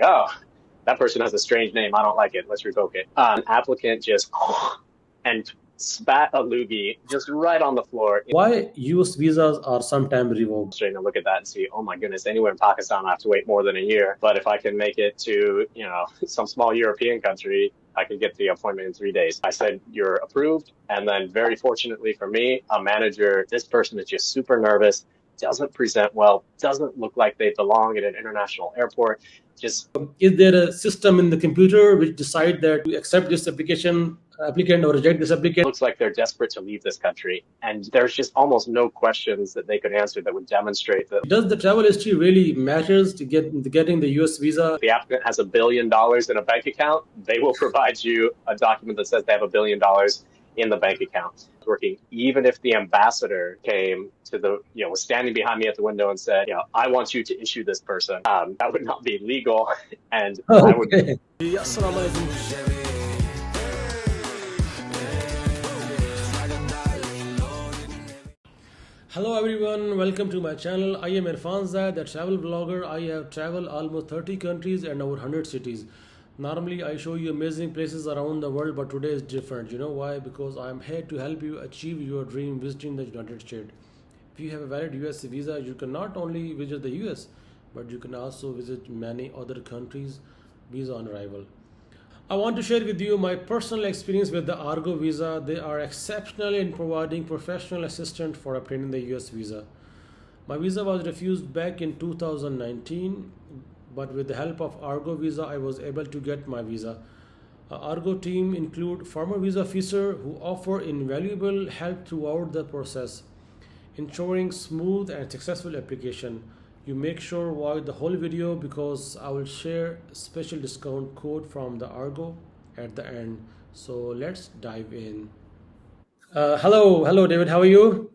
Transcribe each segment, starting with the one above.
Oh, that person has a strange name. I don't like it. Let's revoke it. An applicant just and spat a loogie just right on the floor. Why US visas are sometimes revoked? And look at that and see, oh my goodness, anywhere in Pakistan, I have to wait more than a year. But if I can make it to, some small European country, I can get the appointment in 3 days. I said, you're approved. And then very fortunately for me, a manager, this person is just super nervous, doesn't present well, doesn't look like they belong at an international airport. Just Is there a system in the computer which decide that to accept this applicant or reject this applicant? looks like they're desperate to leave this country. And there's just almost no questions that they could answer that would demonstrate that Does the travel history really matters to getting the US visa? the applicant has $1 billion in a bank account. They will provide you a document that says they have $1 billion in the bank account. Working, even if the ambassador came to was standing behind me at the window and said, I want you to issue this person, that would not be legal. And I would. Okay. Hello everyone, welcome to my channel. I am Irfan Zaid, the travel blogger. I have traveled almost 30 countries and over 100 cities. Normally I show you amazing places around the world, but today is different. You know why? Because I am here to help you achieve your dream visiting the United States. If you have a valid US visa, you can not only visit the US, but you can also visit many other countries visa on arrival. I want to share with you my personal experience with the Argo visa. They are exceptional in providing professional assistance for obtaining the US visa. My visa was refused back in 2019, but with the help of Argo visa, I was able to get my visa. Argo team include former visa officer who offer invaluable help throughout the process, ensuring smooth and successful application. You make sure watch the whole video because I will share special discount code from the Argo at the end. So let's dive in. Hello David, how are you?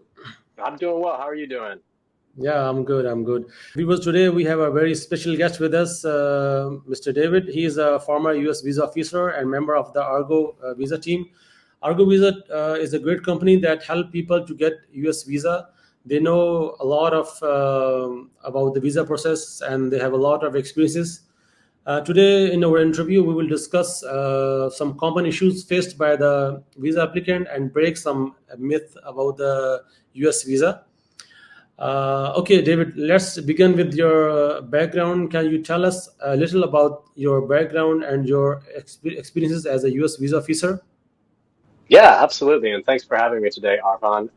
I'm doing well. How are you doing? Yeah, I'm good. Viewers, today we have a very special guest with us, Mr. David. He is a former US visa officer and member of the Argo visa team. Argo Visa is a great company that help people to get US visa. They know a lot of about the visa process and they have a lot of experiences. Today in our interview, we will discuss some common issues faced by the visa applicant and break some myth about the US visa. Okay, David, let's begin with your background. Can you tell us a little about your background and your experiences as a US visa officer? Yeah, absolutely. And thanks for having me today, Arfan.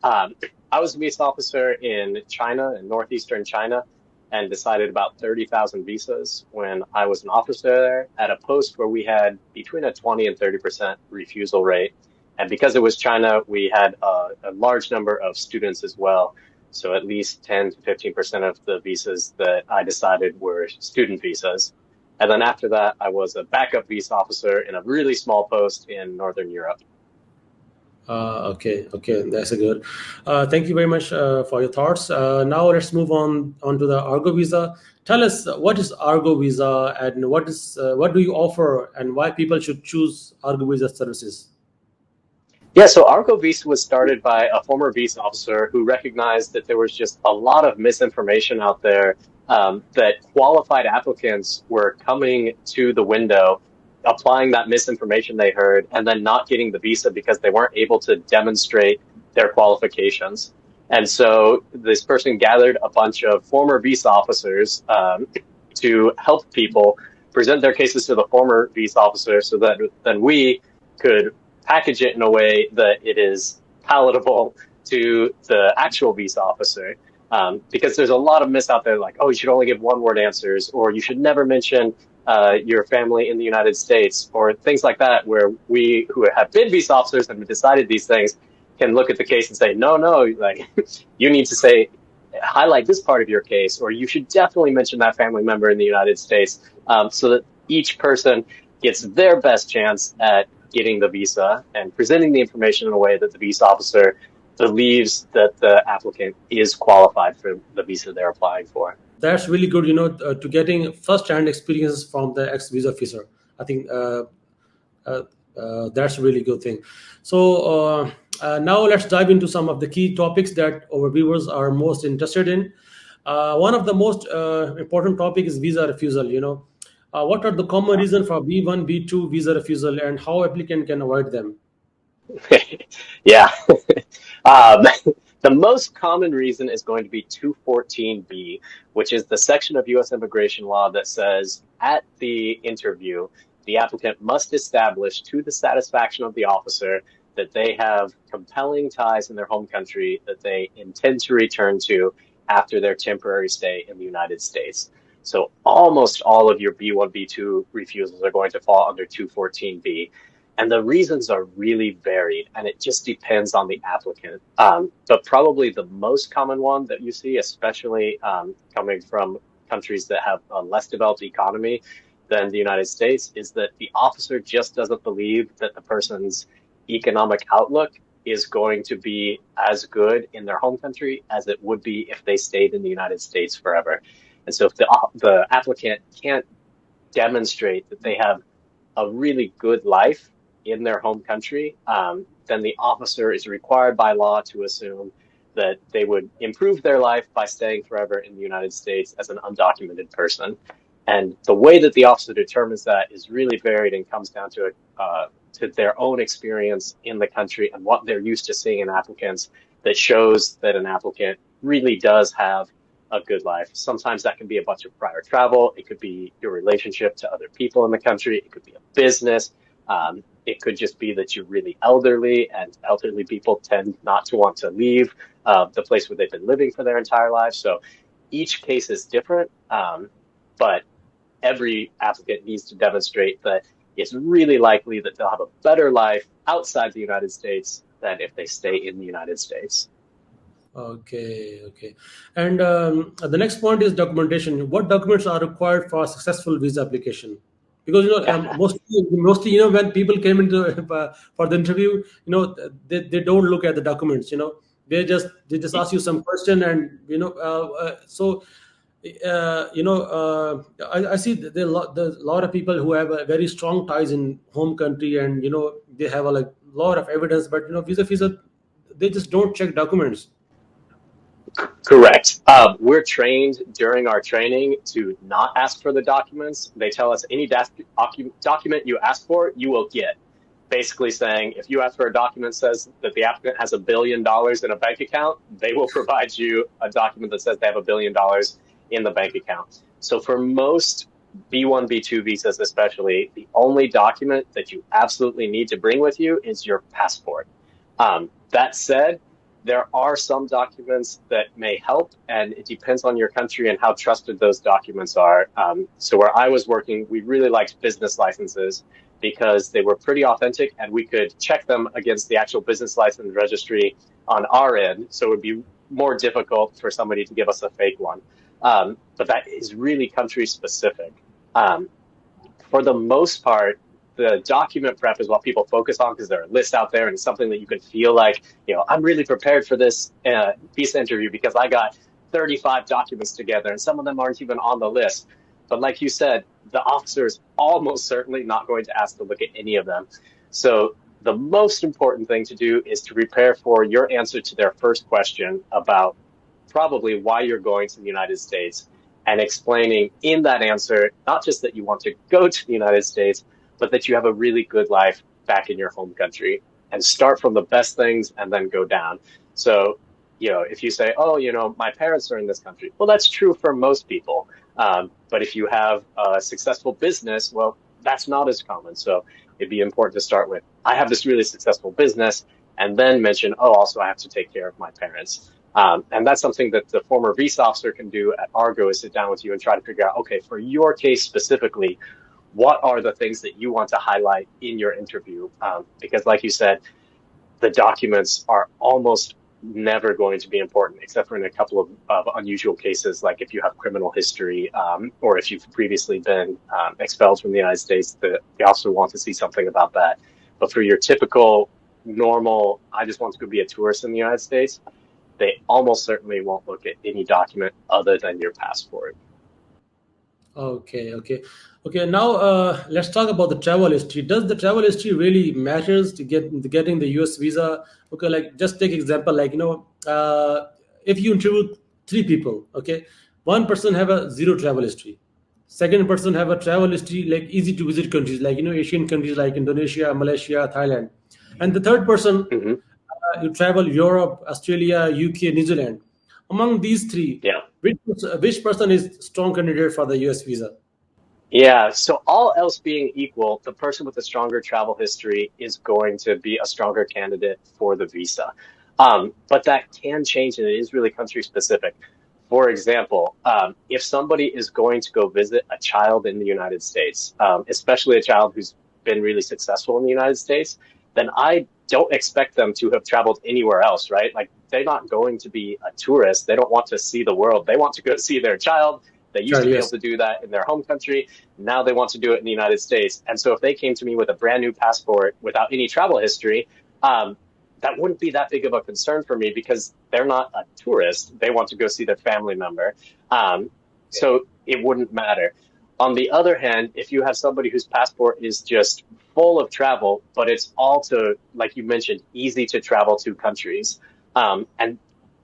I was a visa officer in China, in northeastern China, and decided about 30,000 visas when I was an officer there at a post where we had between a 20 and 30% refusal rate. And because it was China, we had a large number of students as well. So at least 10 to 15% of the visas that I decided were student visas. And then after that, I was a backup visa officer in a really small post in Northern Europe. Okay, that's a good. Thank you very much for your thoughts. Now let's move on to the Argo visa. Tell us what is Argo visa and what do you offer and why people should choose Argo visa services. Yeah, so Arco Visa was started by a former visa officer who recognized that there was just a lot of misinformation out there, that qualified applicants were coming to the window, applying that misinformation they heard, and then not getting the visa because they weren't able to demonstrate their qualifications. And so this person gathered a bunch of former visa officers to help people present their cases to the former visa officer so that then we could package it in a way that it is palatable to the actual visa officer. Because there's a lot of myths out there like, oh, you should only give one-word answers, or you should never mention your family in the United States, or things like that, where we who have been visa officers and have decided these things can look at the case and say, no, like you need to say, highlight this part of your case, or you should definitely mention that family member in the United States, so that each person gets their best chance at getting the visa and presenting the information in a way that the visa officer believes that the applicant is qualified for the visa they're applying for. That's really good, to getting first-hand experience from the ex-visa officer. I think that's a really good thing. So now let's dive into some of the key topics that our viewers are most interested in. One of the most important topic is visa refusal. What are the common reasons for B1, B2 visa refusal, and how applicant can avoid them? Yeah. Um, the most common reason is going to be 214B, which is the section of U.S. immigration law that says at the interview, the applicant must establish to the satisfaction of the officer that they have compelling ties in their home country that they intend to return to after their temporary stay in the United States. So almost all of your B1, B2 refusals are going to fall under 214B. And the reasons are really varied, and it just depends on the applicant. But probably the most common one that you see, especially coming from countries that have a less developed economy than the United States, is that the officer just doesn't believe that the person's economic outlook is going to be as good in their home country as it would be if they stayed in the United States forever. And so if the applicant can't demonstrate that they have a really good life in their home country, then the officer is required by law to assume that they would improve their life by staying forever in the United States as an undocumented person. And the way that the officer determines that is really varied and comes down to their own experience in the country and what they're used to seeing in applicants that shows that an applicant really does have a good life. Sometimes that can be a bunch of prior travel. It could be your relationship to other people in the country. It could be a business. It could just be that you're really elderly, and elderly people tend not to want to leave the place where they've been living for their entire lives. So each case is different, but every applicant needs to demonstrate that it's really likely that they'll have a better life outside the United States than if they stay in the United States. Okay, okay. And the next point is documentation. What documents are required for a successful visa application? Because mostly, when people came into for the interview, they don't look at the documents. They just ask you some question, and so I see there's a lot of people who have very strong ties in home country, and they have a like lot of evidence, but visa, they just don't check documents. Correct. We're trained during our training to not ask for the documents. They tell us any document you ask for, you will get. Basically saying if you ask for a document that says that the applicant has $1 billion in a bank account, they will provide you a document that says they have $1 billion in the bank account. So for most B1, B2 visas, especially, the only document that you absolutely need to bring with you is your passport. That said, there are some documents that may help, and it depends on your country and how trusted those documents are. So where I was working, we really liked business licenses because they were pretty authentic, and we could check them against the actual business license registry on our end. So it would be more difficult for somebody to give us a fake one. But that is really country specific. Um, for the most part, the document prep is what people focus on because there are lists out there and it's something that you can feel like, I'm really prepared for this visa interview because I got 35 documents together and some of them aren't even on the list. But like you said, the officer is almost certainly not going to ask to look at any of them. So the most important thing to do is to prepare for your answer to their first question about probably why you're going to the United States and explaining in that answer, not just that you want to go to the United States, but that you have a really good life back in your home country and start from the best things and then go down. So, if you say, oh, my parents are in this country, well, that's true for most people. But if you have a successful business, well, that's not as common. So it'd be important to start with, I have this really successful business, and then mention, oh, also I have to take care of my parents. And that's something that the former visa officer can do at Argo is sit down with you and try to figure out, okay, for your case specifically, what are the things that you want to highlight in your interview? Because like you said, the documents are almost never going to be important, except for in a couple of unusual cases, like if you have criminal history or if you've previously been expelled from the United States, they also want to see something about that. But for your typical, normal, I just want to go be a tourist in the United States, they almost certainly won't look at any document other than your passport. Okay, okay, okay. Now let's talk about the travel history. Does the travel history really matters to getting the U.S. visa? Okay, like just take example, like if you interview three people, okay, one person have a zero travel history, Second person have a travel history like easy to visit countries like Asian countries like Indonesia, Malaysia, Thailand. And the third person, Hmm. you travel Europe, Australia, UK, New Zealand. Among these three, Yeah. which person is strong candidate for the US visa? Yeah, so all else being equal, the person with the stronger travel history is going to be a stronger candidate for the visa. But that can change, and it is really country specific. For example, if somebody is going to go visit a child in the United States, especially a child who's been really successful in the United States, then I don't expect them to have traveled anywhere else, right? Like they're not going to be a tourist. They don't want to see the world. They want to go see their child. They used Child, to be able yes. to do that in their home country. Now they want to do it in the United States. And so if they came to me with a brand new passport without any travel history, um, that wouldn't be that big of a concern for me because they're not a tourist. They want to go see their family member. Um, so it wouldn't matter. On the other hand, if you have somebody whose passport is just full of travel, but it's all to, like you mentioned, easy to travel to countries, and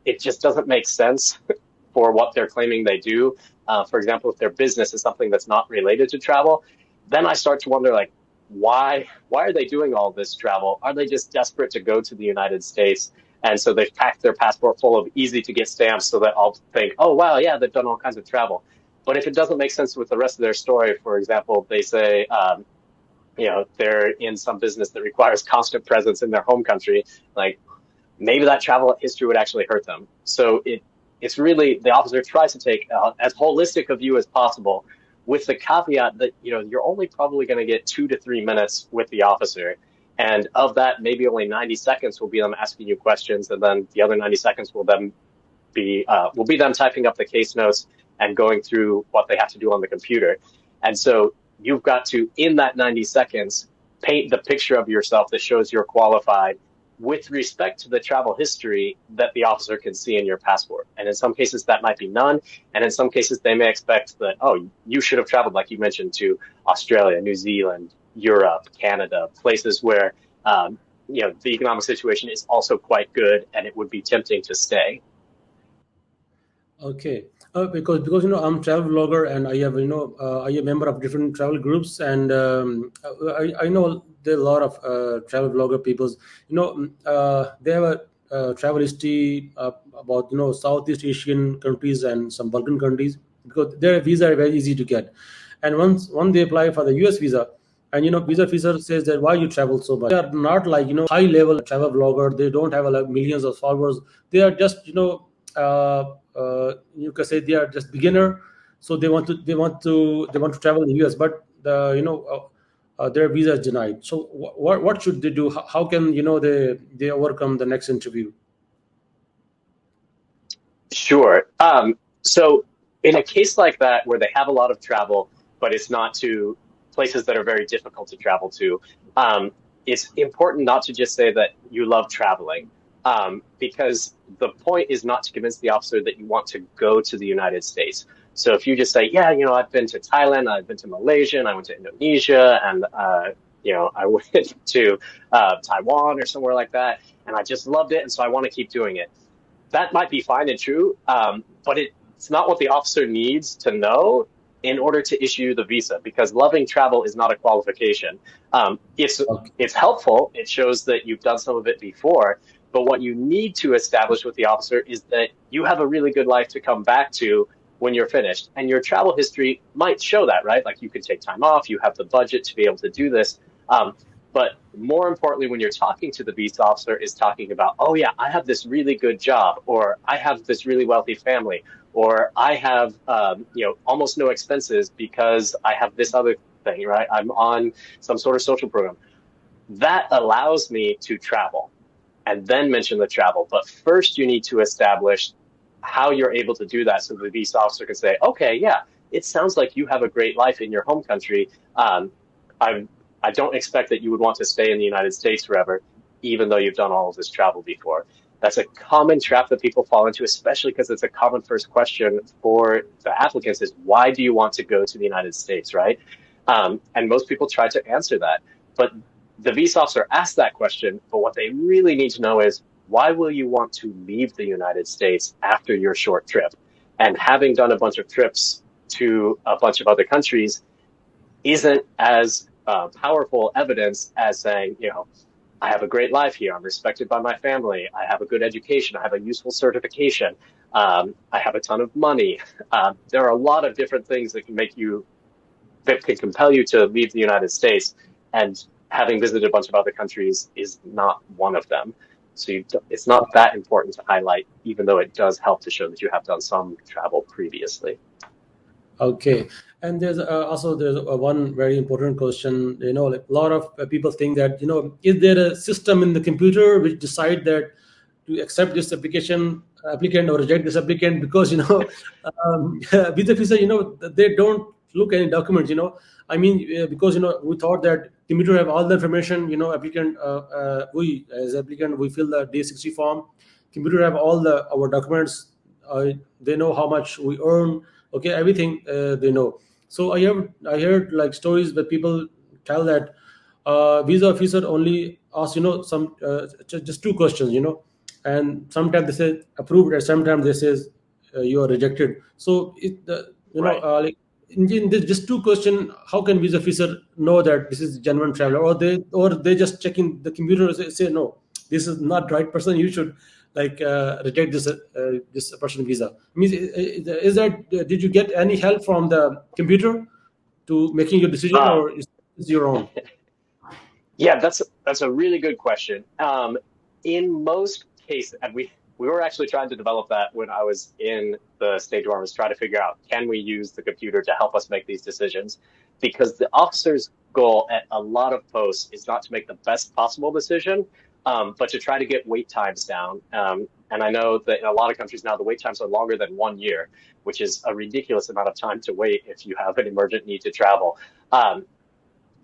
it just doesn't make sense for what they're claiming they do. For example, if their business is something that's not related to travel, then I start to wonder like, why are they doing all this travel? Are they just desperate to go to the United States? And so they've packed their passport full of easy to get stamps so that I'll think, oh wow, yeah, they've done all kinds of travel. But if it doesn't make sense with the rest of their story, for example, they say, they're in some business that requires constant presence in their home country, like maybe that travel history would actually hurt them. So it's really the officer tries to take as holistic a view as possible, with the caveat that you're only probably going to get 2 to 3 minutes with the officer, and of that, maybe only 90 seconds will be them asking you questions, and then the other 90 seconds will be them typing up the case notes and going through what they have to do on the computer. And so you've got to, in that 90 seconds, paint the picture of yourself that shows you're qualified with respect to the travel history that the officer can see in your passport. And in some cases, that might be none. And in some cases, they may expect that, oh, you should have traveled, like you mentioned, to Australia, New Zealand, Europe, Canada, places where, the economic situation is also quite good and it would be tempting to stay. Okay. Because I'm travel blogger and I have I am a member of different travel groups, and I know there are a lot of travel blogger peoples. They have a travel history about Southeast Asian countries and some Balkan countries, because their visa are very easy to get. And once they apply for the US visa, and visa officer says that why you travel so much. They are not like high level travel blogger. They don't have like millions of followers. They are just you can say they are just beginner, so they want to travel in the US, but their visa is denied. So what should they do? How can they overcome the next interview? Sure. So in a case like that where they have a lot of travel, but it's not to places that are very difficult to travel to, it's important not to just say that you love traveling, because the point is not to convince the officer that you want to go to the United States. So if you just say, yeah, I've been to Thailand, I've been to Malaysia, and I went to Indonesia, and I went to Taiwan or somewhere like that, and I just loved it, and so I want to keep doing it, that might be fine and true, but it's not what the officer needs to know in order to issue the visa, because loving travel is not a qualification. It's Okay. it's helpful. It shows that you've done some of it before. But what you need to establish with the officer is that you have a really good life to come back to when you're finished. And your travel history might show that, right? Like you could take time off, you have the budget to be able to do this. But more importantly, when you're talking to the visa officer, is talking about, oh yeah, I have this really good job, or I have this really wealthy family, or I have almost no expenses because I have this other thing, right? I'm on some sort of social program that allows me to travel, and then mention the travel. But first, you need to establish how you're able to do that so the visa officer can say, okay, yeah, it sounds like you have a great life in your home country. I I don't expect that you would want to stay in the United States forever, even though you've done all of this travel before. That's a common trap that people fall into, especially because it's a common first question for the applicants is, why do you want to go to the United States, right? And most people try to answer that. But the visa officer asks that question, but what they really need to know is, why will you want to leave the United States after your short trip? And having done a bunch of trips to a bunch of other countries isn't as powerful evidence as saying, I have a great life here. I'm respected by my family. I have a good education. I have a useful certification. I have a ton of money. There are a lot of different things that can compel you to leave the United States. And having visited a bunch of other countries is not one of them. So it's not that important to highlight, even though it does help to show that you have done some travel previously. Okay, and there's one very important question. Like a lot of people think that is there a system in the computer which decide that to accept this applicant or reject this applicant because with the visa they don't look any documents. I mean because we thought that computer have all the information. Applicant we as applicant we fill the D60 form. Computer have all the our documents. They know how much we earn, okay, everything they know. So I heard like stories where people tell that visa officer only asks some just two questions, and sometimes they say approved and sometimes they says you are rejected. So Right. like in this just two question, how can visa officer know that this is genuine traveler, or they just checking the computer and say no, this is not right person, you should like reject this person visa. Means is that did you get any help from the computer to making your decision, Um, or is your own? Yeah, that's a really good question. In most cases, and we were actually trying to develop that when I was in the State Department, was trying to figure out can we use the computer to help us make these decisions, because the officer's goal at a lot of posts is not to make the best possible decision, but to try to get wait times down. And I know that in a lot of countries now the wait times are longer than 1 year, which is a ridiculous amount of time to wait if you have an emergent need to travel.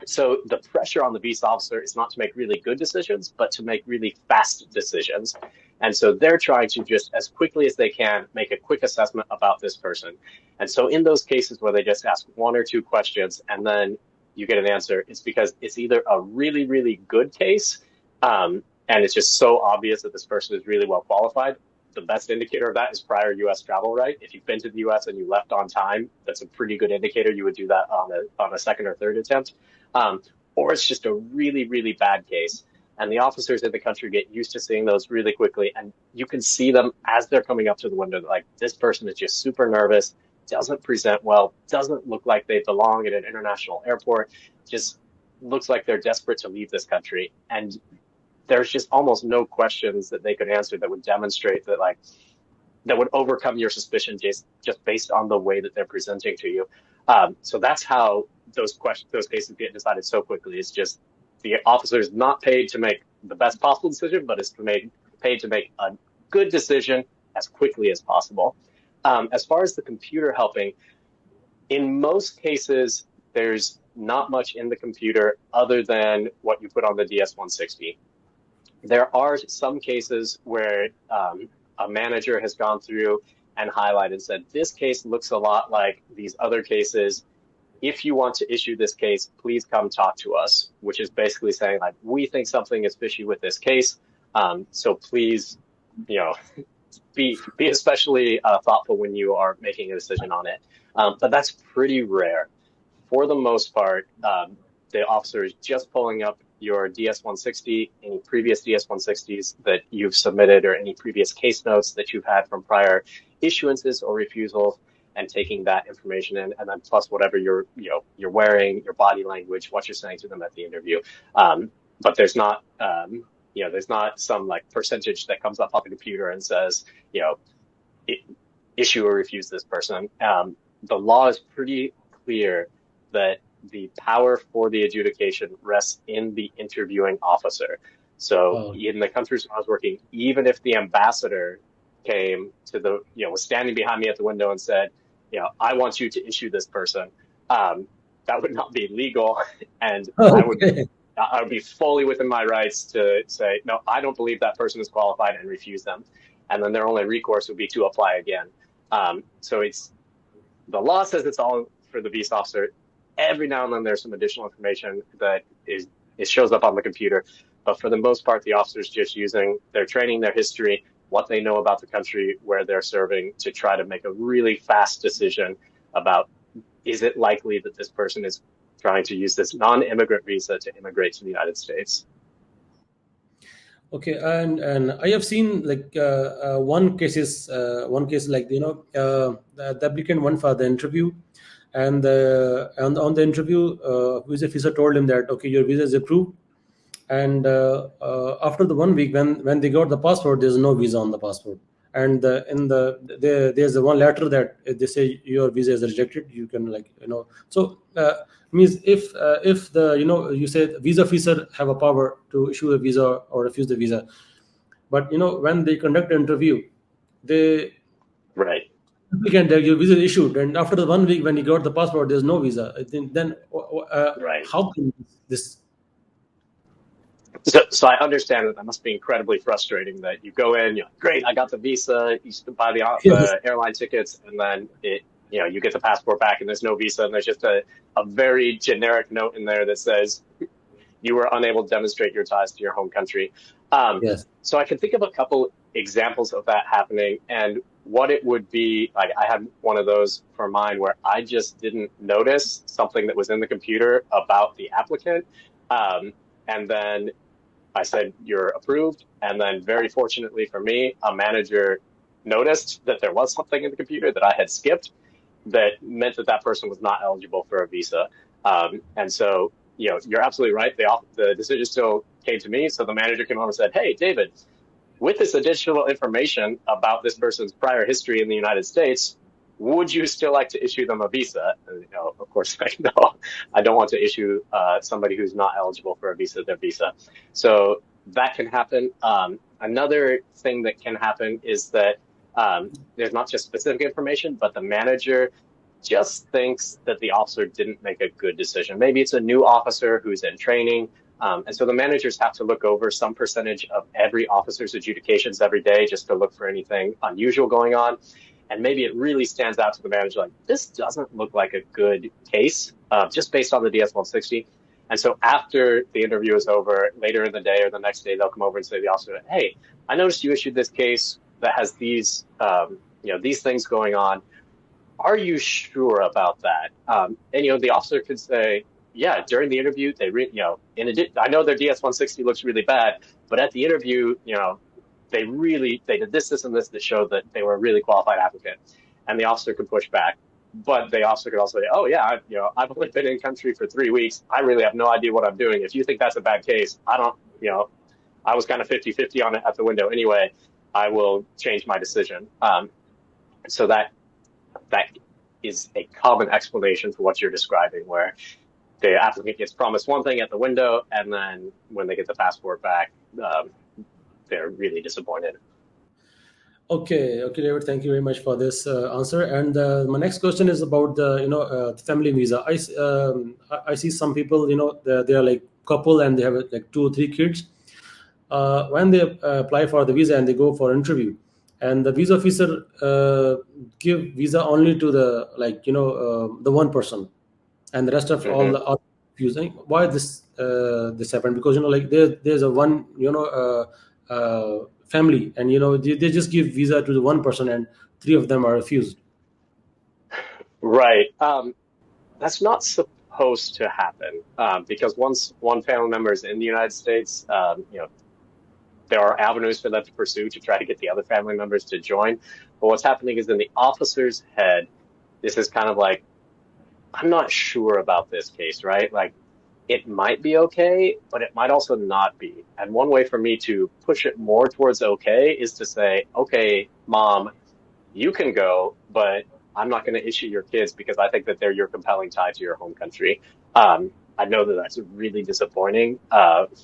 So the pressure on the visa officer is not to make really good decisions, but to make really fast decisions. And so they're trying to just as quickly as they can make a quick assessment about this person. And so in those cases where they just ask one or two questions and then you get an answer, it's because it's either a really, really good case, and it's just so obvious that this person is really well qualified. The best indicator of that is prior U.S. travel, right? If you've been to the U.S. and you left on time, that's a pretty good indicator. You would do that on a second or third attempt, um, or it's just a really, really bad case. And the officers in the country get used to seeing those really quickly. And you can see them as they're coming up to the window. Like, this person is just super nervous, doesn't present well, doesn't look like they belong at an international airport, just looks like they're desperate to leave this country. And there's just almost no questions that they could answer that would demonstrate that, like, that would overcome your suspicion just based on the way that they're presenting to you. So that's how those cases get decided so quickly. It's just the officer is not paid to make the best possible decision, but is paid to make a good decision as quickly as possible. As far as the computer helping, in most cases, there's not much in the computer other than what you put on the DS-160. There are some cases where a manager has gone through and highlighted and said, this case looks a lot like these other cases. If you want to issue this case, please come talk to us, which is basically saying, like, we think something is fishy with this case. So please, you know, be especially thoughtful when you are making a decision on it. But that's pretty rare. For the most part, the officer is just pulling up your DS-160, any previous DS-160s that you've submitted, or any previous case notes that you've had from prior issuances or refusals, and taking that information in, and then plus whatever you're wearing, your body language, what you're saying to them at the interview. But there's not some like percentage that comes up on the computer and says, you know, issue or refuse this person. The law is pretty clear that the power for the adjudication rests in the interviewing officer. So Oh. in the countries where I was working, even if the ambassador came to was standing behind me at the window and said, I want you to issue this person, that would not be legal. And Okay. I would be fully within my rights to say, no, I don't believe that person is qualified, and refuse them. And then their only recourse would be to apply again. So the law says it's all for the visa officer. Every now and then there's some additional information that it shows up on the computer. But for the most part, the officer's just using their training, their history, what they know about the country where they're serving, to try to make a really fast decision about is it likely that this person is trying to use this non-immigrant visa to immigrate to the United States? Okay, and I have seen like one case like the applicant went for the interview, and on the interview, visa officer told him that okay, your visa is approved, and after the 1 week when they got the passport, there's no visa on the passport, and there's the one letter that they say your visa is rejected. You can so means if the you say visa officer have a power to issue a visa or refuse the visa, but when they conduct an interview, they Right, applicant your visa is issued, and after the 1 week when he got the passport, there's no visa. I think then right. how can this? So I understand that must be incredibly frustrating that you go in, you're like, great, I got the visa, you buy Yes, the airline tickets, and then you get the passport back, and there's no visa, and there's just a very generic note in there that says you were unable to demonstrate your ties to your home country. Um, yes, so I can think of a couple examples of that happening, and what it would be like. I had one of those for mine where I just didn't notice something that was in the computer about the applicant. Um, and then I said, you're approved. And then, very fortunately for me, a manager noticed that there was something in the computer that I had skipped that meant that that person was not eligible for a visa. And so, you're absolutely right. The decision still came to me. So the manager came over and said, hey, David, with this additional information about this person's prior history in the United States, would you still like to issue them a visa? And, of course, no, I don't want to issue somebody who's not eligible for a visa their visa. So that can happen. Another thing that can happen is that there's not just specific information, but the manager just thinks that the officer didn't make a good decision. Maybe it's a new officer who's in training. And so the managers have to look over some percentage of every officer's adjudications every day just to look for anything unusual going on. And maybe it really stands out to the manager like, this doesn't look like a good case, just based on the DS-160. And so after the interview is over, later in the day or the next day, they'll come over and say to the officer, hey, I noticed you issued this case that has these things going on. Are you sure about that? And the officer could say, yeah, during the interview, I know their DS-160 looks really bad, but at the interview, they did this, and this that showed that they were a really qualified applicant. And the officer could push back. But the officer could also say, oh, yeah, I've only been in country for 3 weeks. I really have no idea what I'm doing. If you think that's a bad case, I was kind of 50-50 on it at the window anyway. I will change my decision. So that is a common explanation for what you're describing, where the applicant gets promised one thing at the window, and then when they get the passport back, they're really disappointed. okay, okay, David. Thank you very much for this answer. And my next question is about the family visa. I see some people, they are like couple and they have like 2 or 3 kids. When they apply for the visa and they go for interview, and the visa officer give visa only to the the one person, and the rest of all Mm-hmm. the other using. Why this happened? Because like there's a one family, and they just give visa to the one person, and 3 of them are refused. Right. That's not supposed to happen, because once one family member is in the United States, there are avenues for them to pursue to try to get the other family members to join. But what's happening is in the officer's head, this is kind of like, I'm not sure about this case, right? Like, it might be okay, but it might also not be. And one way for me to push it more towards okay is to say, okay, mom, you can go, but I'm not going to issue your kids because I think that they're your compelling tie to your home country. I know that that's really disappointing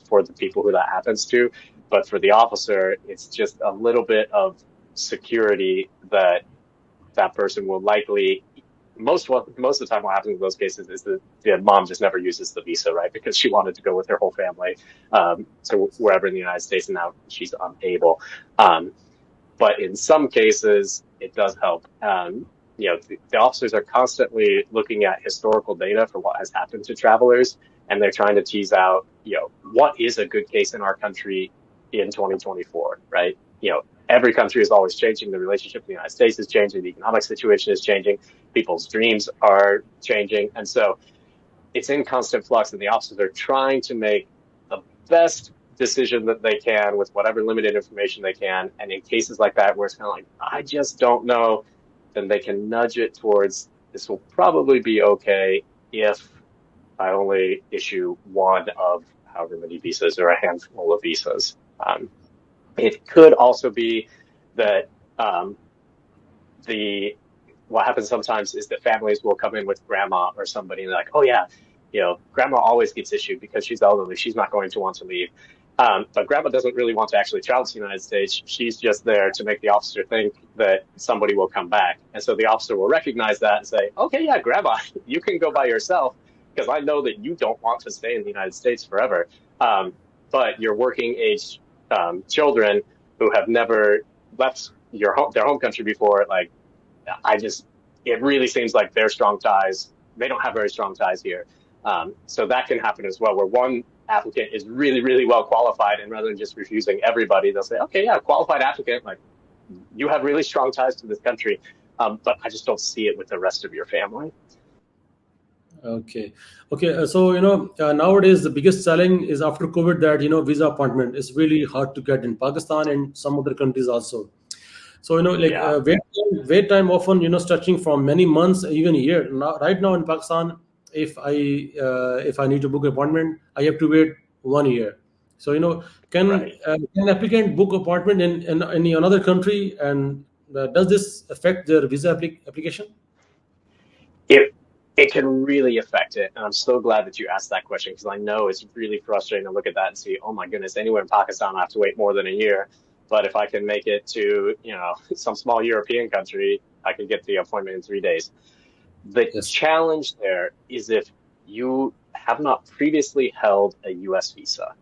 for the people who that happens to, but for the officer, it's just a little bit of security that that person will likely. Most of the time, what happens in those cases is that the mom just never uses the visa, right? Because she wanted to go with her whole family to wherever in the United States, and now she's unable. Um, but in some cases, it does help. The officers are constantly looking at historical data for what has happened to travelers, and they're trying to tease out, what is a good case in our country in 2024, right? Every country is always changing. The relationship with the United States is changing. The economic situation is changing. people's dreams are changing. And so it's in constant flux, and the officers are trying to make the best decision that they can with whatever limited information they can. And in cases like that, where it's kind of like, I just don't know, then they can nudge it towards this will probably be okay if I only issue one of however many visas or a handful of visas. It could also be that um, the what happens sometimes is that families will come in with grandma or somebody and they're like, oh yeah, grandma always gets issued because she's elderly. She's not going to want to leave. But grandma doesn't really want to actually travel to the United States. She's just there to make the officer think that somebody will come back. And so the officer will recognize that and say, okay, yeah, grandma, you can go by yourself because I know that you don't want to stay in the United States forever. But your working age children who have never left their home country before, like, it really seems like their strong ties, they don't have very strong ties here. So that can happen as well, where one applicant is really, really well qualified, and rather than just refusing everybody, they'll say, okay, yeah, qualified applicant, like you have really strong ties to this country, but I just don't see it with the rest of your family. Okay. Okay. So, nowadays the biggest challenge is after COVID that, visa appointment is really hard to get in Pakistan and some other countries also. So, like Yeah, wait time often, stretching from many months, even a year. Now, right now in Pakistan, if I need to book appointment, I have to wait 1 year. So, right. can applicant book appointment in any another country, and does this affect their visa application? It it can really affect it, and I'm so glad that you asked that question because I know it's really frustrating to look at that and see, oh my goodness, anywhere in Pakistan I have to wait more than a year. But if I can make it to, some small European country, I can get the appointment in 3 days. The Yes. challenge there is if you have not previously held a US visa,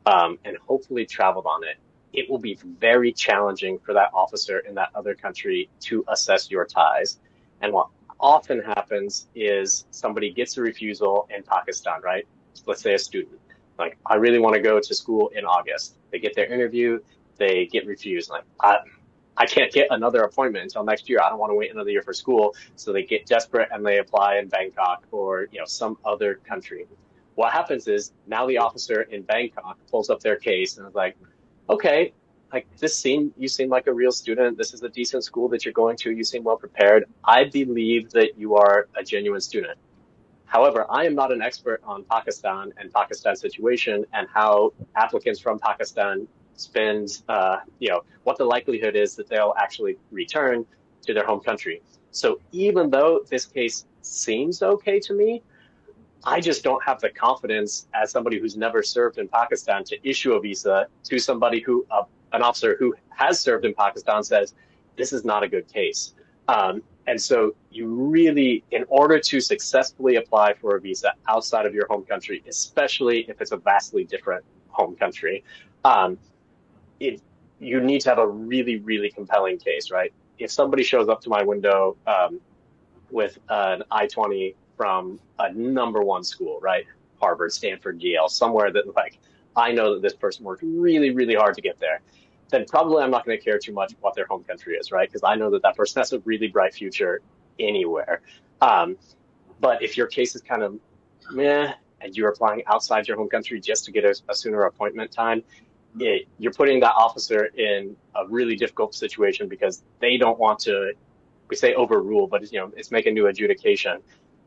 and hopefully traveled on it, it will be very challenging for that officer in that other country to assess your ties. And what often happens is somebody gets a refusal in Pakistan, right? Let's say a student, like, I really want to go to school in August. They get their interview, they get refused. Like, I can't get another appointment until next year. I don't want to wait another year for school. So they get desperate and they apply in Bangkok or, some other country. What happens is now the officer in Bangkok pulls up their case and is like, okay, like you seem like a real student. This is a decent school that you're going to. You seem well prepared. I believe that you are a genuine student. However, I am not an expert on Pakistan and Pakistan's situation and how applicants from Pakistan spend, what the likelihood is that they'll actually return to their home country. So even though this case seems okay to me, I just don't have the confidence as somebody who's never served in Pakistan to issue a visa to somebody an officer who has served in Pakistan says, this is not a good case. And so you really, in order to successfully apply for a visa outside of your home country, especially if it's a vastly different home country, um, it, you need to have a really, really compelling case, right? If somebody shows up to my window, with an I-20 from a number one school, right? Harvard, Stanford, Yale, somewhere that, like, I know that this person worked really, really hard to get there, then probably I'm not going to care too much what their home country is, right? Because I know that that person has a really bright future anywhere. Um, but if your case is kind of meh, and you're applying outside your home country just to get a sooner appointment time, you're putting that officer in a really difficult situation because they don't want to, we say overrule, but it's make a new adjudication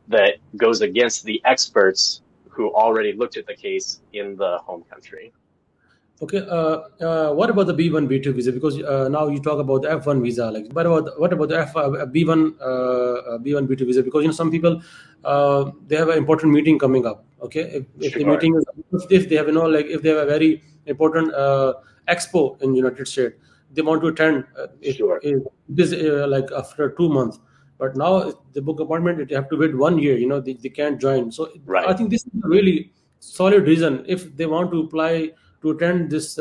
that goes against the experts who already looked at the case in the home country. Okay. What about the B1 B2 visa? Because now you talk about the F1 visa. Like, what about the B1 B1 B2 visa? Because some people they have an important meeting coming up. Okay, if the Sure, meeting is, if they have like if they have a very important expo in United States, they want to attend. sure. If this like after 2 months, but now the book appointment they have to wait 1 year. They can't join. So I Right. think this is a really solid reason if they want to apply to attend this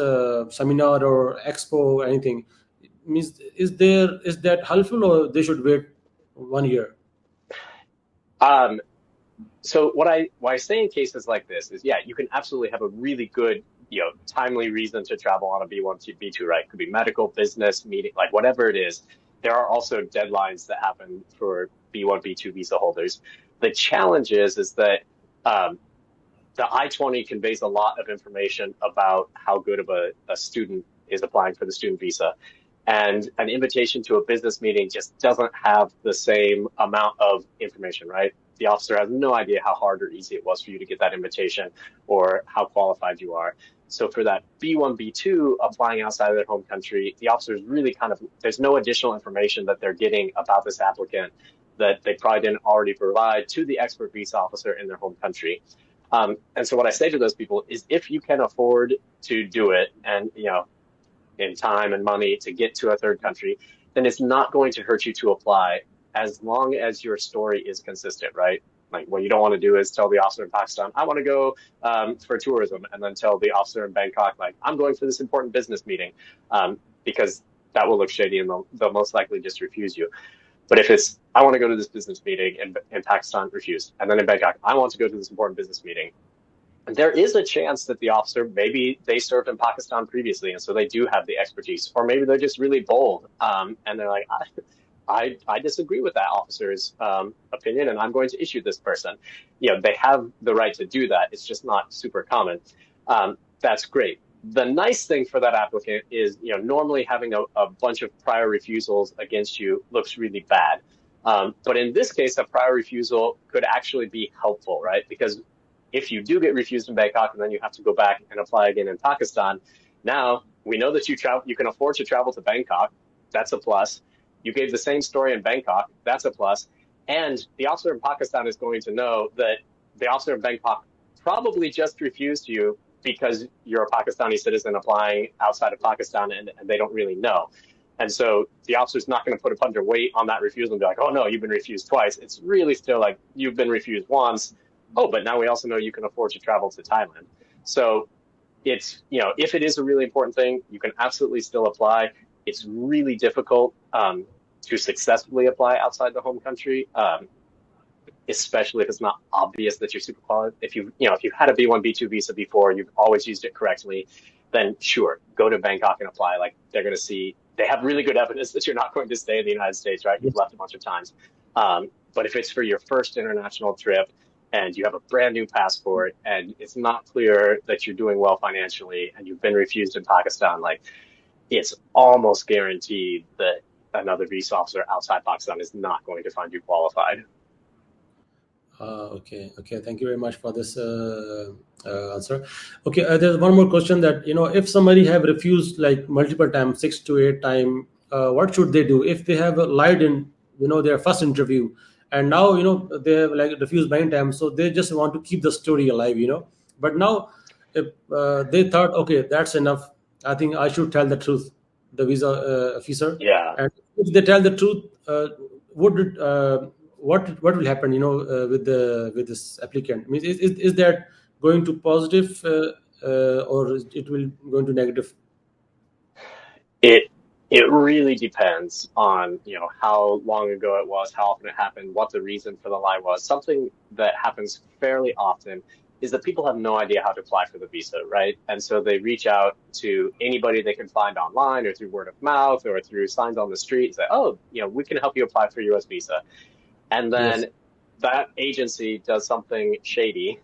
seminar or expo or anything. Means is that helpful or they should wait 1 year? Um, so what I say in cases like this is, yeah, you can absolutely have a really good, timely reason to travel on a B1 to B2, right? Could be medical, business, meeting, like whatever it is. There are also deadlines that happen for B1, B2 visa holders. The challenge is that um, the I-20 conveys a lot of information about how good of a student is applying for the student visa. And an invitation to a business meeting just doesn't have the same amount of information, right? The officer has no idea how hard or easy it was for you to get that invitation or how qualified you are. So for that B1, B2 applying outside of their home country, the officers really kind of, there's no additional information that they're getting about this applicant that they probably didn't already provide to the expert visa officer in their home country. And so what I say to those people is if you can afford to do it and, in time and money to get to a third country, then it's not going to hurt you to apply as long as your story is consistent, right? Like what you don't want to do is tell the officer in Pakistan, I want to go for tourism, and then tell the officer in Bangkok, like, I'm going for this important business meeting, because that will look shady and they'll most likely just refuse you. But if it's, I want to go to this business meeting in Pakistan, refused. And then in Bangkok, I want to go to this important business meeting. And there is a chance that the officer, maybe they served in Pakistan previously, and so they do have the expertise. Or maybe they're just really bold, and they're like, I disagree with that officer's opinion, and I'm going to issue this person. They have the right to do that. It's just not super common. That's great. The nice thing for that applicant is, normally having a bunch of prior refusals against you looks really bad. But in this case, a prior refusal could actually be helpful, right? Because if you do get refused in Bangkok and then you have to go back and apply again in Pakistan, now we know that you can afford to travel to Bangkok. That's a plus. You gave the same story in Bangkok. That's a plus. And the officer in Pakistan is going to know that the officer in Bangkok probably just refused you because you're a Pakistani citizen applying outside of Pakistan, and they don't really know. And so the officer's not going to put a bunch of weight on that refusal and be like, oh, no, you've been refused twice. It's really still like, you've been refused once. Oh, but now we also know you can afford to travel to Thailand. So it's, if it is a really important thing, you can absolutely still apply. It's really difficult to successfully apply outside the home country, especially if it's not obvious that you're super qualified. If you've had a B1, B2 visa before, you've always used it correctly, then sure, go to Bangkok and apply. Like, they're going to see, they have really good evidence that you're not going to stay in the United States, right? You've left a bunch of times. But if it's for your first international trip and you have a brand new passport and it's not clear that you're doing well financially and you've been refused in Pakistan, like, it's almost guaranteed that another visa officer outside Pakistan is not going to find you qualified. Okay. Thank you very much for this answer. Okay, there's one more question that if somebody have refused like multiple times, 6 to 8 times, what should they do if they have lied in their first interview, and now they have like refused 9 times, so they just want to keep the story alive, but now if they thought, okay, that's enough, I think I should tell the truth, the visa officer, Yeah. and if they tell the truth, would it, what will happen with this applicant? I mean, is that going to positive, or it will going to negative? It it really depends on, how long ago it was, how often it happened, what the reason for the lie was. Something that happens fairly often is that people have no idea how to apply for the visa, right? And so they reach out to anybody they can find online or through word of mouth or through signs on the street and say, oh, we can help you apply for a US visa. And Yes. then that agency does something shady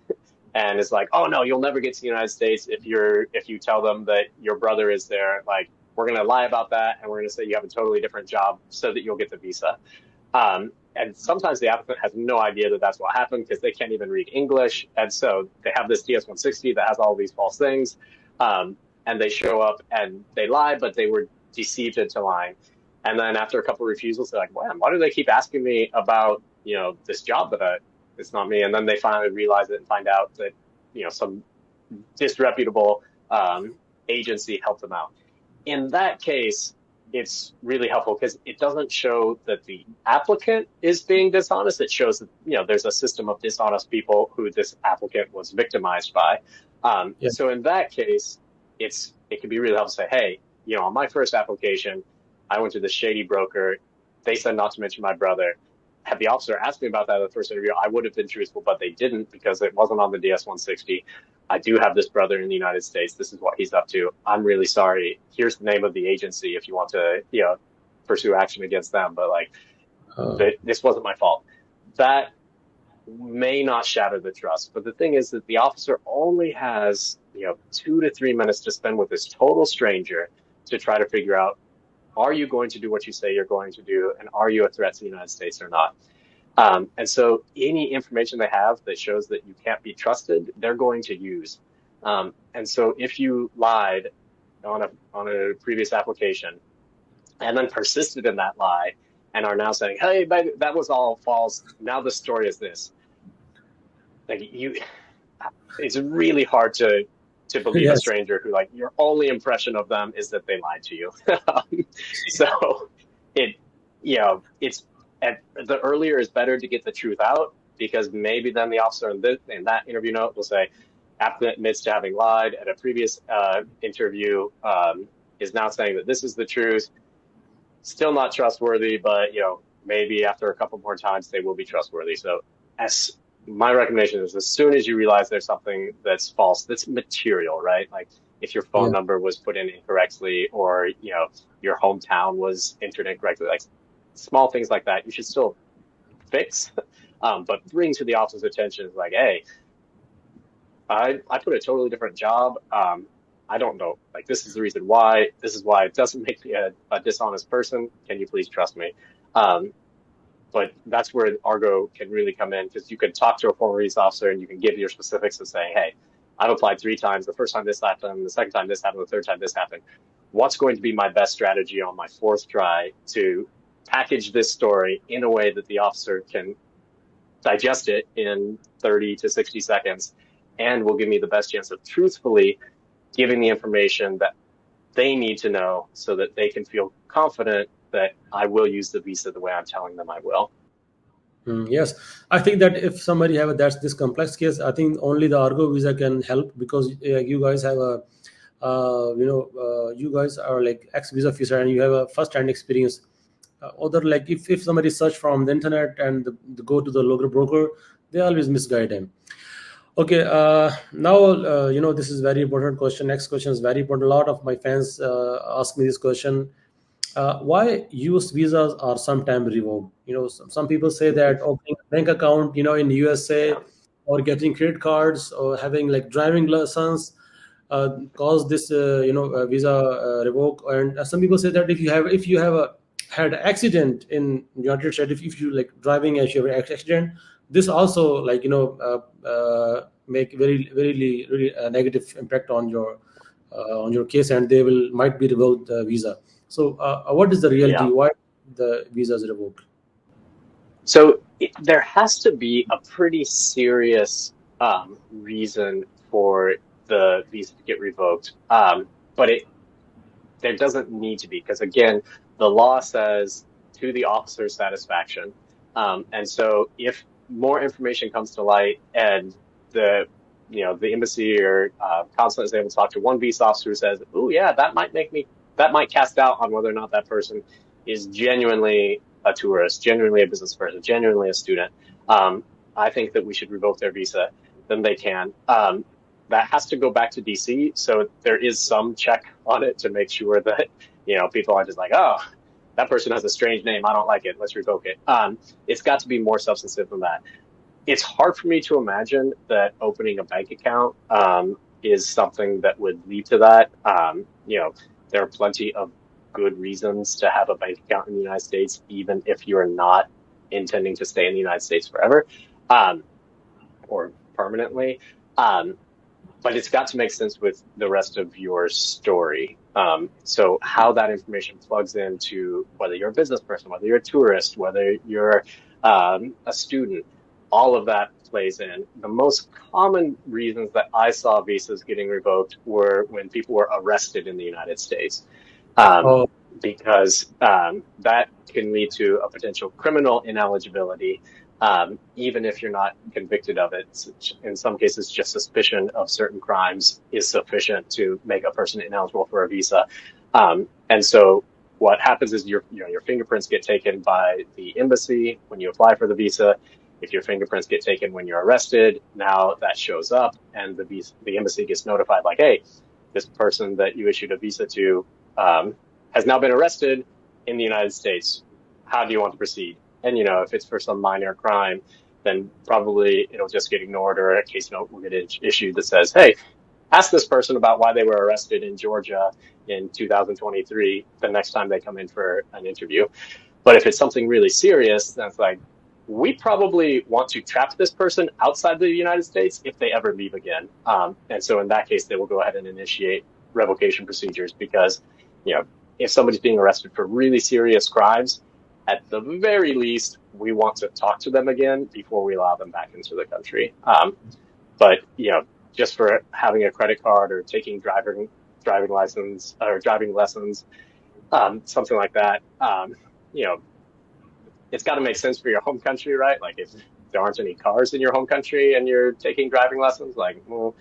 and is like, oh no, you'll never get to the United States if you tell them that your brother is there. Like, we're gonna lie about that and we're gonna say you have a totally different job so that you'll get the visa. And sometimes the applicant has no idea that that's what happened because they can't even read English, and so they have this DS-160 that has all these false things, and they show up and they lie, but they were deceived into lying. And then after a couple of refusals, they're like, "Man, why do they keep asking me about this job it's not me?" And then they finally realize it and find out that some disreputable agency helped them out. In that case, it's really helpful because it doesn't show that the applicant is being dishonest. It shows that there's a system of dishonest people who this applicant was victimized by. Yeah. So in that case, it can be really helpful to say, hey, on my first application, I went to the shady broker. They said not to mention my brother. Had the officer asked me about that at the first interview, I would have been truthful, but they didn't because it wasn't on the DS-160. I do have this brother in the United States. This is what he's up to. I'm really sorry. Here's the name of the agency if you want to, pursue action against them. But like, Uh, that this wasn't my fault. That may not shatter the trust. But the thing is that the officer only has, 2 to 3 minutes to spend with this total stranger to try to figure out, are you going to do what you say you're going to do? And are you a threat to the United States or not? And so any information they have that shows that you can't be trusted, they're going to use. And so if you lied on a previous application and then persisted in that lie and are now saying, "Hey, but that was all false. Now the story is this." Like it's really hard to believe a yes. stranger who like your only impression of them is that they lied to you. So it it's at the earlier is better to get the truth out because maybe then the officer in that interview note will say applicant admits to having lied at a previous interview, is now saying that this is the truth, still not trustworthy, but maybe after a couple more times they will be trustworthy. So as my recommendation is, as soon as you realize there's something that's false, that's material, right? Like if your phone Yeah. number was put in incorrectly, or your hometown was entered incorrectly, like small things like that, you should still fix, but bring to the officer's attention is like, hey, I put a totally different job. I don't know. Like, this is the reason why. This is why it doesn't make me a dishonest person. Can you please trust me? Um, but that's where Argo can really come in because you can talk to a former police officer and you can give your specifics and say, hey, I've applied 3 times. The first time this happened, the second time this happened, the third time this happened. What's going to be my best strategy on my fourth try to package this story in a way that the officer can digest it in 30 to 60 seconds and will give me the best chance of truthfully giving the information that they need to know so that they can feel confident that I will use the visa the way I'm telling them I will. Yes, I think that if somebody have that's this complex case, I think only the Argo visa can help because you guys have a, you guys are like ex visa officer and you have a first hand experience. Other like if somebody search from the internet and go to the local broker, they always misguide him. Okay, now this is very important question. Next question is very important. A lot of my fans ask me this question: why US visas are sometimes revoked? Some people say that opening a bank account, in USA, Yeah. or getting credit cards, or having like driving lessons, cause this, visa revoke. And some people say that if you have a had accident in United States, if you like driving as you have an accident, this also like make very very really negative impact on your case, and they will might be revoked the visa. So, what is the Yeah. reality? Why the visa is revoked? So there has to be a pretty serious reason for the visa to get revoked. But there doesn't need to be because again, the law says to the officer's satisfaction. And so if more information comes to light and the the embassy or consulate is able to talk to one visa officer who says, "Oh yeah, that might cast doubt on whether or not that person is genuinely a tourist, genuinely a business person, genuinely a student." Um, I think that we should revoke their visa. Then they can. That has to go back to DC. So there is some check on it to make sure that, people aren't just like, oh, that person has a strange name. I don't like it. Let's revoke it. It's got to be more substantive than that. It's hard for me to imagine that opening a bank account is something that would lead to that. There are plenty of good reasons to have a bank account in the United States, even if you're not intending to stay in the United States forever, um, or permanently. Um, but it's got to make sense with the rest of your story. So how that information plugs into whether you're a business person, whether you're a tourist, whether you're a student, all of that plays in. The most common reasons that I saw visas getting revoked were when people were arrested in the United States, um, Oh, because that can lead to a potential criminal ineligibility, even if you're not convicted of it. In some cases, just suspicion of certain crimes is sufficient to make a person ineligible for a visa. And so what happens is your fingerprints get taken by the embassy when you apply for the visa. If your fingerprints get taken when you're arrested, now that shows up and the embassy gets notified like, hey, this person that you issued a visa to has now been arrested in the United States. How do you want to proceed? And if it's for some minor crime, then probably it'll just get ignored, or a case note will get issued that says, "Hey, ask this person about why they were arrested in Georgia in 2023 the next time they come in for an interview." But if it's something really serious, then it's like, we probably want to trap this person outside the United States if they ever leave again. And so in that case, they will go ahead and initiate revocation procedures because, you know, if somebody's being arrested for really serious crimes, at the very least, we want to talk to them again before we allow them back into the country. But just for having a credit card or taking driving license or driving lessons, something like that, you know, it's got to make sense for your home country, right? Like if there aren't any cars in your home country and you're taking driving lessons, like, well,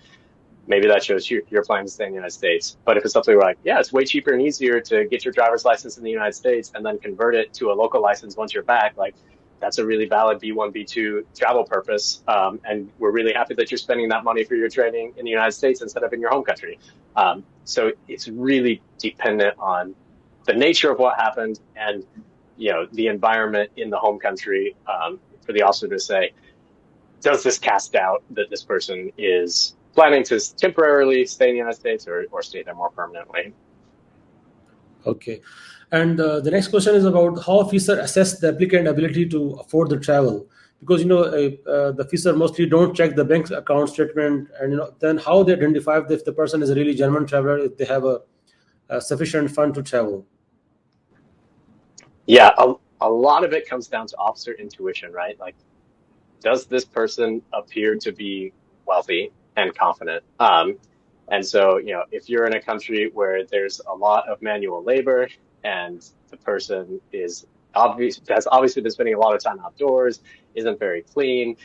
maybe that shows you're planning to stay in the United States. But if it's something like, yeah, it's way cheaper and easier to get your driver's license in the United States and then convert it to a local license once you're back, like that's a really valid B1, B2 travel purpose. And we're really happy that you're spending that money for your training in the United States instead of in your home country. So it's really dependent on the nature of what happened and the environment in the home country, for the officer to say, does this cast doubt that this person is planning to temporarily stay in the United States or stay there more permanently? Okay. And the next question is about how officer assess the applicant ability to afford the travel. Because the officer mostly don't check the bank account statement, and then how they identify if the person is a really genuine traveler, if they have a sufficient fund to travel. Yeah, a lot of it comes down to officer intuition, right? Like, does this person appear to be wealthy and confident? And so, if you're in a country where there's a lot of manual labor and the person has obviously been spending a lot of time outdoors, isn't very clean,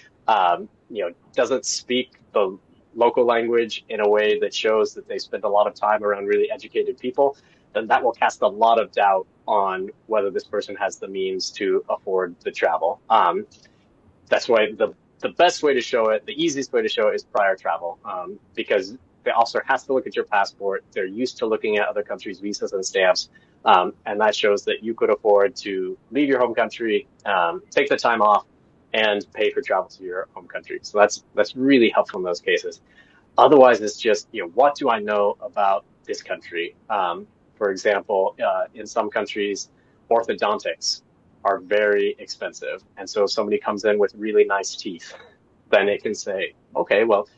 doesn't speak the local language in a way that shows that they spend a lot of time around really educated people, then that will cast a lot of doubt on whether this person has the means to afford the travel. That's why the best way to show it, the easiest way to show it is prior travel, because the officer has to look at your passport. They're used to looking at other countries' visas and stamps, and that shows that you could afford to leave your home country, take the time off, and pay for travel to your home country. So that's really helpful in those cases. Otherwise, it's just, what do I know about this country? For example, in some countries, orthodontics are very expensive. And so if somebody comes in with really nice teeth, then it can say, okay, well,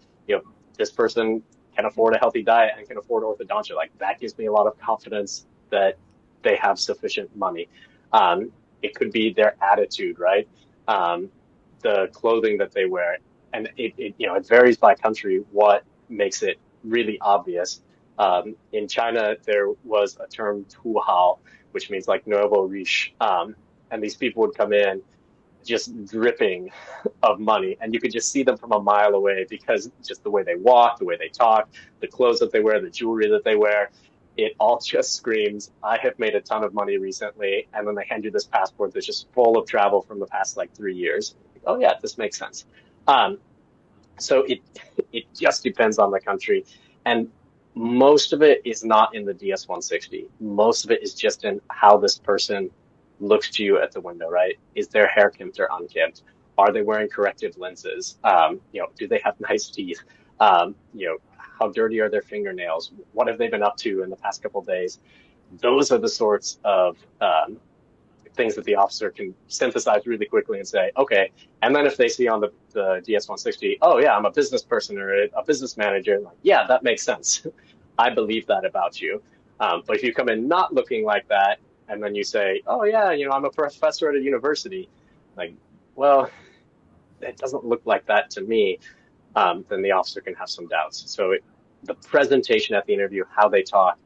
this person can afford a healthy diet and can afford orthodontia. Like that gives me a lot of confidence that they have sufficient money. It could be their attitude, right? The clothing that they wear. And it varies by country what makes it really obvious. In China, there was a term "tu hao," which means like nouveau riche. And these people would come in just dripping of money, and you could just see them from a mile away because just the way they walk, the way they talk, the clothes that they wear, the jewelry that they wear, it all just screams, I have made a ton of money recently. And then they hand you this passport that's just full of travel from the past like 3 years. Oh yeah, this makes sense. Um, so it just depends on the country, and most of it is not in the DS 160. Most of it is just in how this person looks to you at the window, right? Is their hair kempt or unkempt? Are they wearing corrective lenses? Do they have nice teeth? How dirty are their fingernails? What have they been up to in the past couple of days? Those are the sorts of things that the officer can synthesize really quickly and say, okay. And then if they see on the DS-160, oh yeah, I'm a business person or a business manager, like, yeah, that makes sense. I believe that about you. But if you come in not looking like that, and then you say, oh yeah, I'm a professor at a university, like, well, it doesn't look like that to me, then the officer can have some doubts. So the presentation at the interview, how they talk,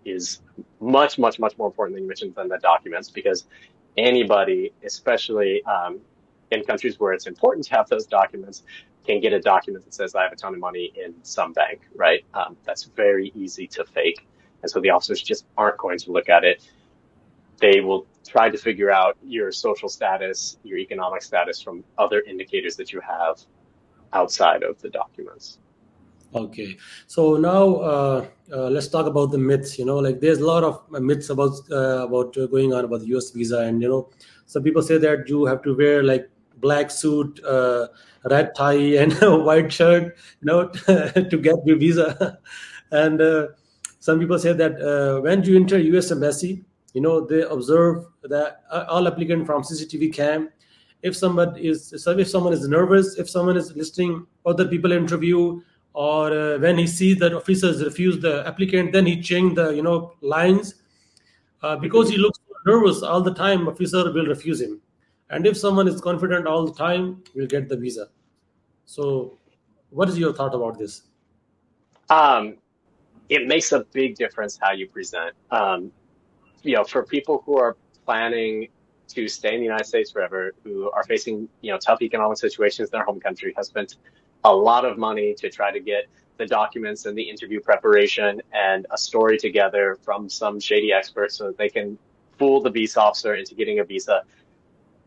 is much, much, much more important than you mentioned than the documents, because anybody, especially in countries where it's important to have those documents, can get a document that says I have a ton of money in some bank, right? That's very easy to fake. And so the officers just aren't going to look at it. They will try to figure out your social status, your economic status from other indicators that you have outside of the documents. Okay, so now let's talk about the myths. Like there's a lot of myths about going on about the U.S. visa, and Some people say that you have to wear like black suit, red tie, and a white shirt, to get your visa. And some people say that when you enter U.S. embassy, they observe that all applicant from CCTV cam. If someone is nervous, if someone is listening other people interview, or when he sees that officers refuse the applicant, then he change the lines, because he looks nervous all the time, officer will refuse him. And if someone is confident all the time, will get the visa. So what is your thought about this? Um, it makes a big difference how you present. For people who are planning to stay in the United States forever, who are facing, tough economic situations in their home country, have spent a lot of money to try to get the documents and the interview preparation and a story together from some shady expert so that they can fool the visa officer into getting a visa.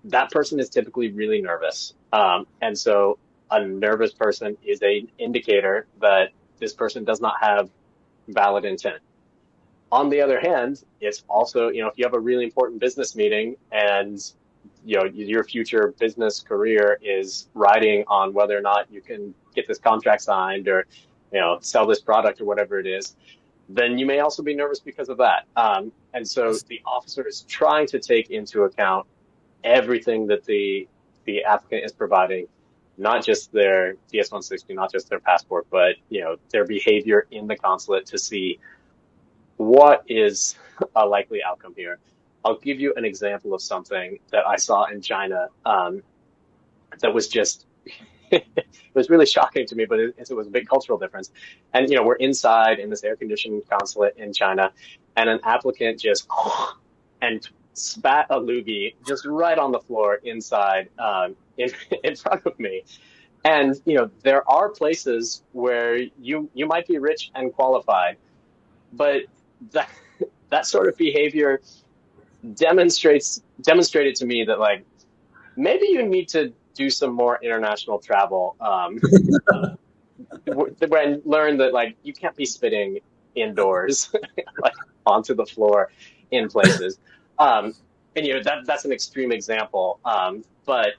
That person is typically really nervous. And so a nervous person is an indicator that this person does not have valid intent. On the other hand, it's also, if you have a really important business meeting and, your future business career is riding on whether or not you can get this contract signed or, sell this product or whatever it is, then you may also be nervous because of that. And so Yes. the officer is trying to take into account everything that the applicant is providing, not just their DS-160, not just their passport, but, their behavior in the consulate to see what is a likely outcome here. I'll give you an example of something that I saw in China, that was just it was really shocking to me, but it was a big cultural difference. And we're inside in this air-conditioned consulate in China, and an applicant just and spat a loogie just right on the floor inside, in front of me. And there are places where you might be rich and qualified, but that that sort of behavior demonstrated to me that, like, maybe you need to do some more international travel, when learn that, like, you can't be spitting indoors like onto the floor in places. um and that's an extreme example, but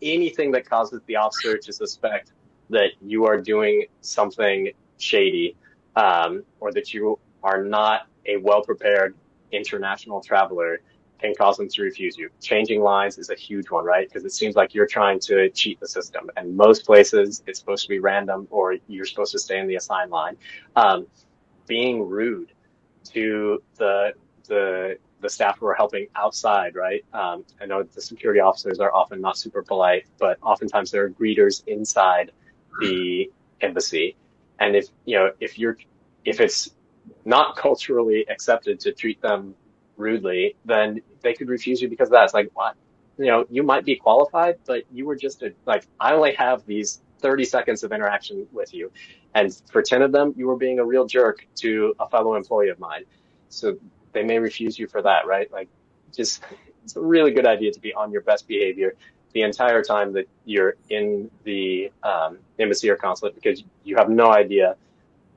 anything that causes the officer to suspect that you are doing something shady, or that you are not a well prepared international traveler, can cause them to refuse you. Changing lines is a huge one, right? Because it seems like you're trying to cheat the system. And most places, it's supposed to be random, or you're supposed to stay in the assigned line. Um, Being rude to the staff who are helping outside, right? I know the security officers are often not super polite, but oftentimes there are greeters inside the embassy. And if it's not culturally accepted to treat them rudely, then they could refuse you because of that. It's like, what? You might be qualified, but you were just I only have these 30 seconds of interaction with you. And for 10 of them, you were being a real jerk to a fellow employee of mine. So they may refuse you for that, right? Like, just, it's a really good idea to be on your best behavior the entire time that you're in the, embassy or consulate, because you have no idea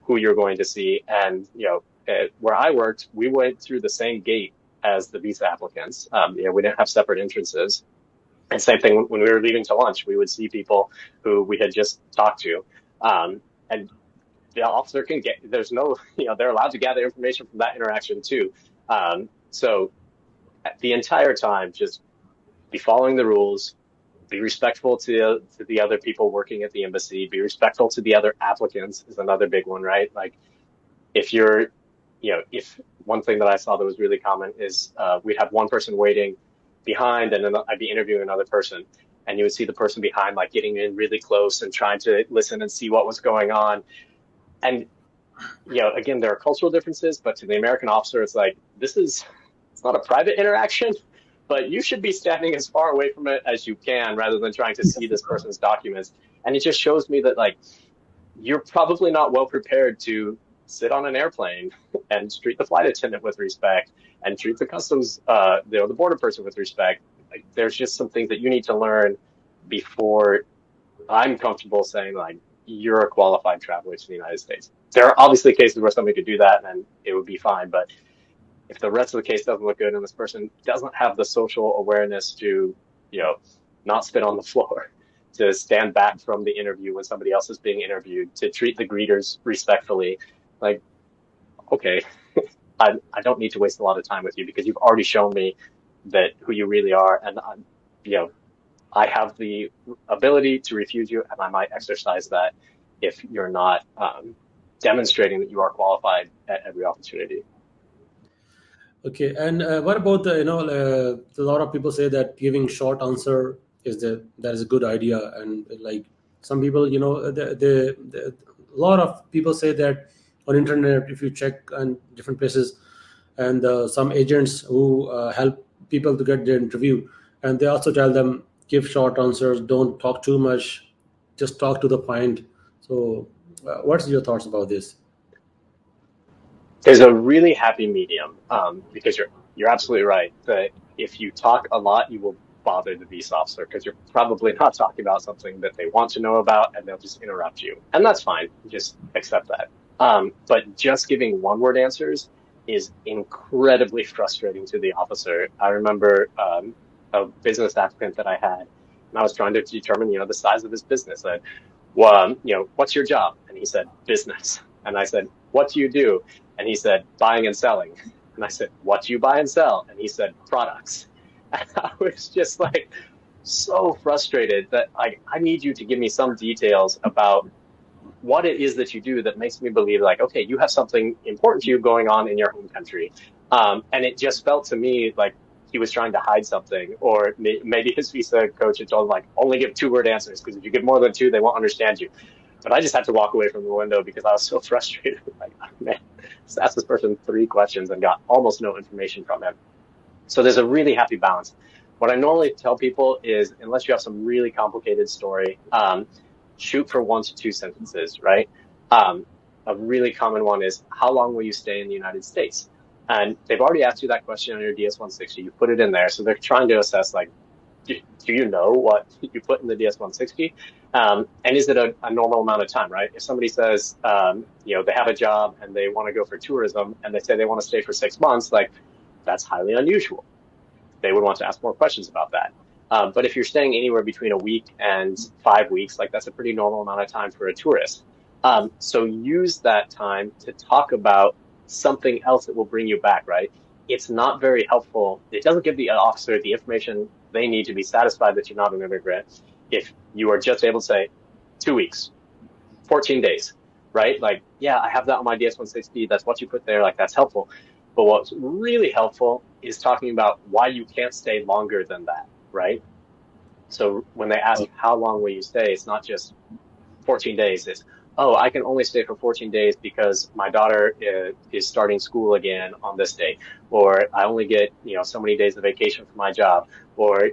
who you're going to see. And, where I worked, we went through the same gate as the visa applicants. We didn't have separate entrances. And same thing when we were leaving to lunch, we would see people who we had just talked to. And the officer can get, there's no, they're allowed to gather information from that interaction too. So the entire time, just be following the rules, be respectful to the other people working at the embassy, be respectful to the other applicants is another big one, right? Like, if you're, if one thing that I saw that was really common is, we'd have one person waiting behind, and then I'd be interviewing another person, and you would see the person behind, like, getting in really close and trying to listen and see what was going on. And, again, there are cultural differences, but to the American officer, it's like, it's not a private interaction, but you should be standing as far away from it as you can rather than trying to see this person's documents. And it just shows me that, like, you're probably not well prepared to sit on an airplane and treat the flight attendant with respect and treat the customs, the border person with respect. Like, there's just some things that you need to learn before I'm comfortable saying, like, you're a qualified traveler to the United States. There are obviously cases where somebody could do that and it would be fine, but if the rest of the case doesn't look good and this person doesn't have the social awareness to, you know, not spit on the floor, to stand back from the interview when somebody else is being interviewed, to treat the greeters respectfully, like, okay, I don't need to waste a lot of time with you because you've already shown me that who you really are, and I'm, you know, I have the ability to refuse you, and I might exercise that if you're not demonstrating that you are qualified at every opportunity. Okay, and what about a lot of people say that giving short answer that is a good idea, and like some people, a lot of people say that on internet, if you check on different places, and some agents who help people to get their interview, and they also tell them give short answers, don't talk too much, just talk to the point. So, what's your thoughts about this? There's a really happy medium because you're absolutely right that if you talk a lot, you will bother the visa officer because you're probably not talking about something that they want to know about, and they'll just interrupt you, and that's fine. Just accept that. But just giving one word answers is incredibly frustrating to the officer. I remember a business applicant that I had, and I was trying to determine, the size of his business. Well, what's your job? And he said, business. And I said, what do you do? And he said, buying and selling. And I said, what do you buy and sell? And he said, products. And I was just like so frustrated that I need you to give me some details about what it is that you do that makes me believe like, okay, you have something important to you going on in your home country. And it just felt to me like he was trying to hide something, or maybe his visa coach had told him like, only give 2 word answers because if you give more than two, they won't understand you. But I just had to walk away from the window because I was so frustrated. Like, oh, man, just asked this person 3 questions and got almost no information from him. So there's a really happy balance. What I normally tell people is, unless you have some really complicated story, shoot for 1 to 2 sentences, right? Um, a really common one is, how long will you stay in the United States? And they've already asked you that question on your DS-160. You put it in there. So they're trying to assess, like, do you know what you put in the DS-160? And is it a normal amount of time, right? If somebody says, they have a job and they want to go for tourism and they say they want to stay for 6 months, like, that's highly unusual. They would want to ask more questions about that. But if you're staying anywhere between a week and 5 weeks, like that's a pretty normal amount of time for a tourist. So use that time to talk about something else that will bring you back, right? It's not very helpful. It doesn't give the officer the information they need to be satisfied that you're not an immigrant if you are just able to say 2 weeks, 14 days, right? Like, yeah, I have that on my DS-160. That's what you put there. Like, that's helpful. But what's really helpful is talking about why you can't stay longer than that, right? So when they ask, how long will you stay? It's not just 14 days. It's, oh, I can only stay for 14 days because my daughter is starting school again on this day. Or I only get, so many days of vacation for my job. Or,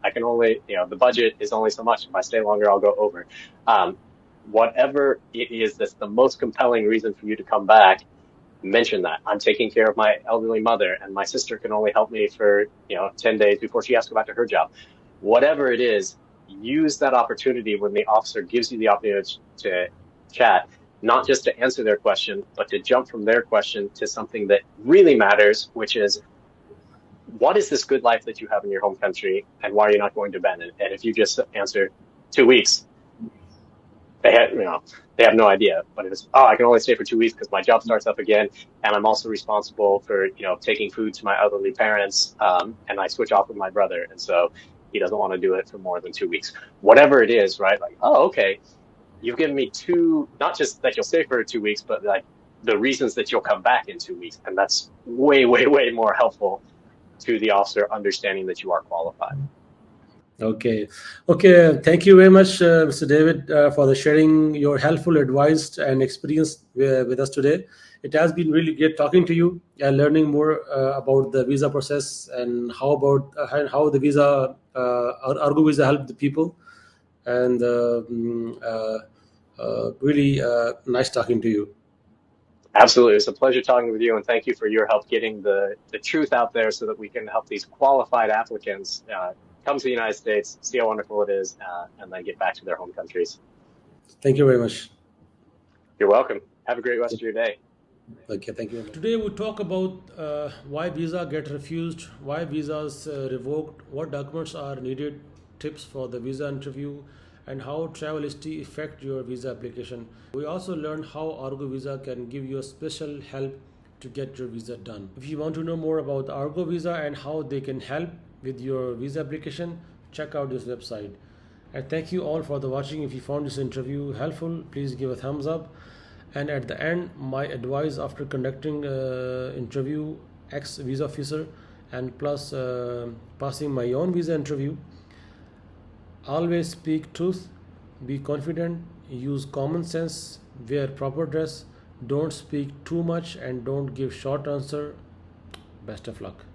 I can only, the budget is only so much. If I stay longer, I'll go over. Um, Whatever it is that's the most compelling reason for you to come back, mention that. I'm taking care of my elderly mother and my sister can only help me for, 10 days before she has to go back to her job. Whatever it is, use that opportunity when the officer gives you the opportunity to chat, not just to answer their question, but to jump from their question to something that really matters, which is, what is this good life that you have in your home country and why are you not going to Benin? And if you just answer 2 weeks, they had, they have no idea. But it's, oh, I can only stay for 2 weeks because my job starts up again, and I'm also responsible for, taking food to my elderly parents, and I switch off with my brother, and so he doesn't want to do it for more than 2 weeks. Whatever it is, right? Like, oh, okay, you've given me two, not just that you'll stay for 2 weeks, but like the reasons that you'll come back in 2 weeks, and that's way, way, way more helpful to the officer understanding that you are qualified. Okay. Okay. Thank you very much, Mr. David, for the sharing your helpful advice and experience with us today. It has been really great talking to you and learning more about the visa process and how the visa, Argo visa help the people. And really nice talking to you. Absolutely. It's a pleasure talking with you, and thank you for your help getting the truth out there so that we can help these qualified applicants come to the United States, see how wonderful it is, and then get back to their home countries. Thank you very much. You're welcome. Have a great rest of your day. Okay, thank you very much. Today we talk about why visa get refused, why visas revoked, what documents are needed, tips for the visa interview, and how travel history affect your visa application. We also learned how Argo Visa can give you a special help to get your visa done. If you want to know more about Argo Visa and how they can help with your visa application, check out this website. And thank you all for the watching. If you found this interview helpful, please give a thumbs up. And at the end, my advice after conducting interview ex visa officer and plus passing my own visa interview, always speak truth, be confident, use common sense, wear proper dress, don't speak too much and don't give short answer. Best of luck.